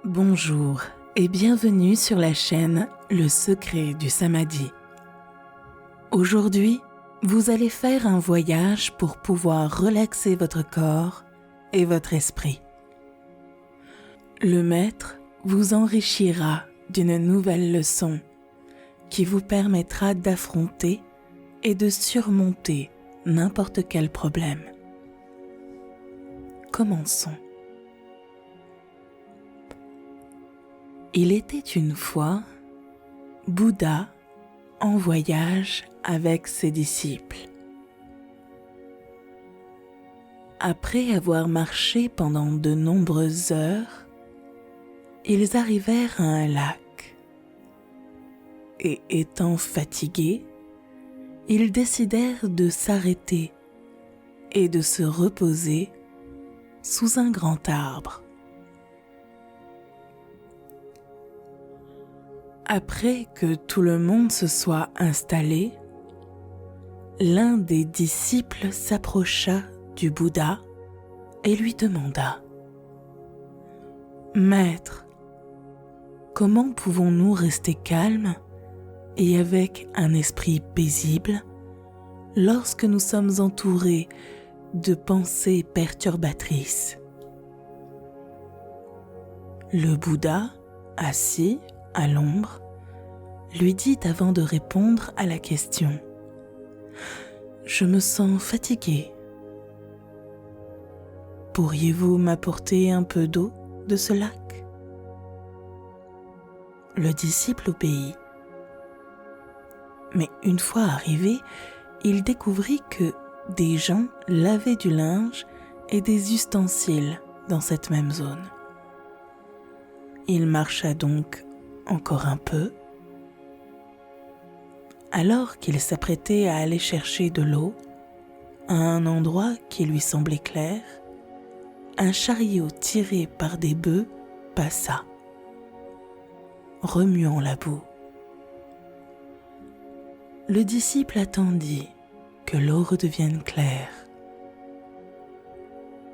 Bonjour et bienvenue sur la chaîne Le Secret du Samadhi. Aujourd'hui, vous allez faire un voyage pour pouvoir relaxer votre corps et votre esprit. Le maître vous enrichira d'une nouvelle leçon qui vous permettra d'affronter et de surmonter n'importe quel problème. Commençons. Il était une fois Bouddha en voyage avec ses disciples. Après avoir marché pendant de nombreuses heures, ils arrivèrent à un lac et étant fatigués, ils décidèrent de s'arrêter et de se reposer sous un grand arbre. Après que tout le monde se soit installé, l'un des disciples s'approcha du Bouddha et lui demanda « Maître, comment pouvons-nous rester calmes et avec un esprit paisible lorsque nous sommes entourés de pensées perturbatrices ?» Le Bouddha, assis à l'ombre, lui dit avant de répondre à la question « Je me sens fatigué. Pourriez-vous m'apporter un peu d'eau de ce lac ?» Le disciple obéit. Mais une fois arrivé, il découvrit que des gens lavaient du linge et des ustensiles dans cette même zone. Il marcha donc encore un peu. Alors qu'il s'apprêtait à aller chercher de l'eau, à un endroit qui lui semblait clair, un chariot tiré par des bœufs passa, remuant la boue. Le disciple attendit que l'eau redevienne claire.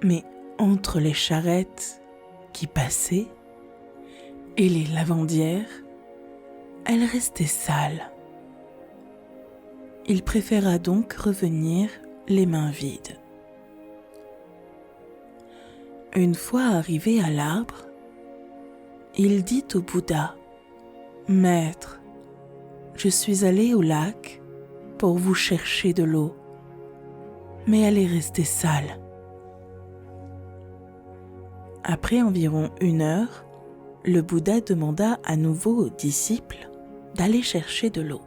Mais entre les charrettes qui passaient et les lavandières, elle restait sale. Il préféra donc revenir les mains vides. Une fois arrivé à l'arbre, il dit au Bouddha « Maître, je suis allé au lac pour vous chercher de l'eau, mais elle est restée sale. » Après environ 1 heure, le Bouddha demanda à nouveau au disciple d'aller chercher de l'eau.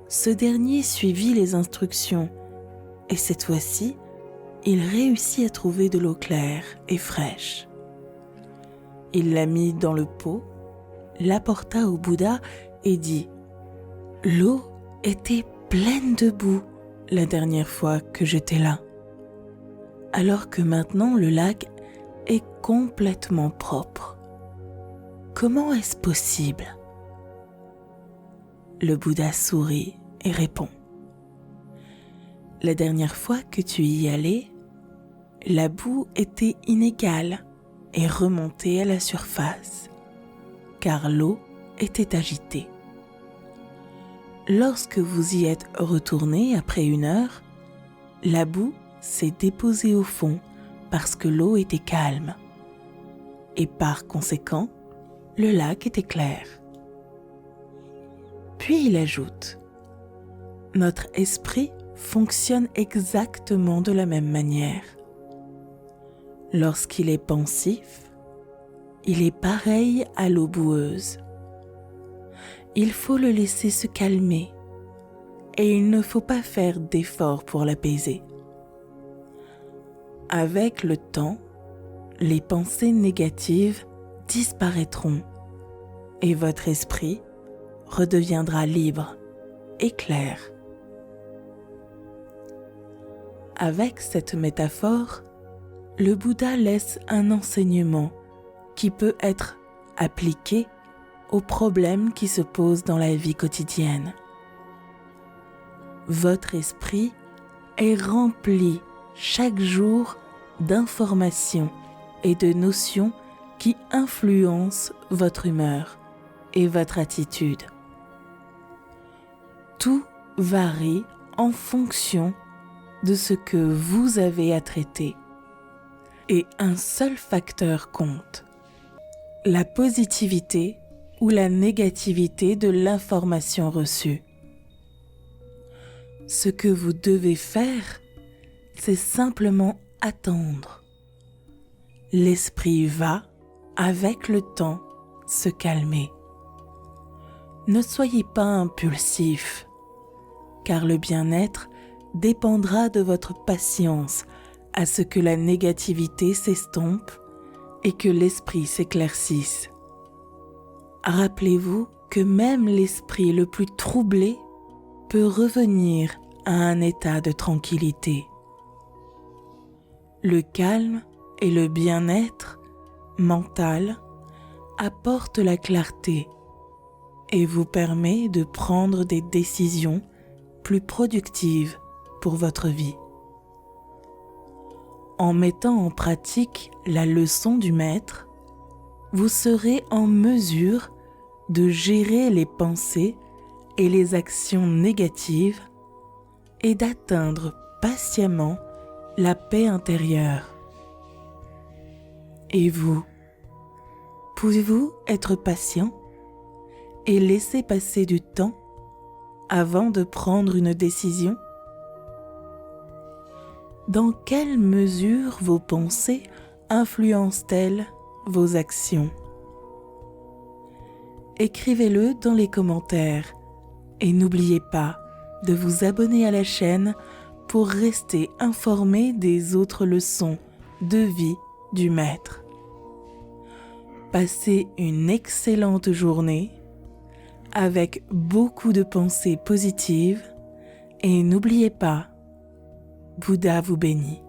Ce dernier suivit les instructions et cette fois-ci, il réussit à trouver de l'eau claire et fraîche. Il la mit dans le pot, l'apporta au Bouddha et dit « L'eau était pleine de boue la dernière fois que j'étais là, alors que maintenant le lac est complètement propre. Comment est-ce possible ?» Le Bouddha sourit et répond « La dernière fois que tu y allais, la boue était inégale et remontait à la surface, car l'eau était agitée. Lorsque vous y êtes retourné après 1 heure, la boue s'est déposée au fond parce que l'eau était calme, et par conséquent, le lac était clair. » Puis il ajoute « Notre esprit fonctionne exactement de la même manière. Lorsqu'il est pensif, il est pareil à l'eau boueuse. Il faut le laisser se calmer et il ne faut pas faire d'efforts pour l'apaiser. Avec le temps, les pensées négatives disparaîtront et votre esprit redeviendra libre et clair. » Avec cette métaphore, le Bouddha laisse un enseignement qui peut être appliqué aux problèmes qui se posent dans la vie quotidienne. votre esprit est rempli chaque jour d'informations et de notions qui influencent votre humeur et votre attitude. Tout varie en fonction de ce que vous avez à traiter. Et un seul facteur compte: la positivité ou la négativité de l'information reçue. Ce que vous devez faire, c'est simplement attendre. L'esprit va, avec le temps, se calmer. Ne soyez pas impulsif, car le bien-être dépendra de votre patience à ce que la négativité s'estompe et que l'esprit s'éclaircisse. Rappelez-vous que même l'esprit le plus troublé peut revenir à un état de tranquillité. Le calme et le bien-être mental apportent la clarté et vous permet de prendre des décisions plus productives pour votre vie. En mettant en pratique la leçon du maître, vous serez en mesure de gérer les pensées et les actions négatives et d'atteindre patiemment la paix intérieure. Et vous, pouvez-vous être patient et laisser passer du temps avant de prendre une décision? Dans quelle mesure vos pensées influencent-elles vos actions? Écrivez-le dans les commentaires et n'oubliez pas de vous abonner à la chaîne pour rester informé des autres leçons de vie du maître. Passez une excellente journée avec beaucoup de pensées positives et n'oubliez pas, Bouddha vous bénit.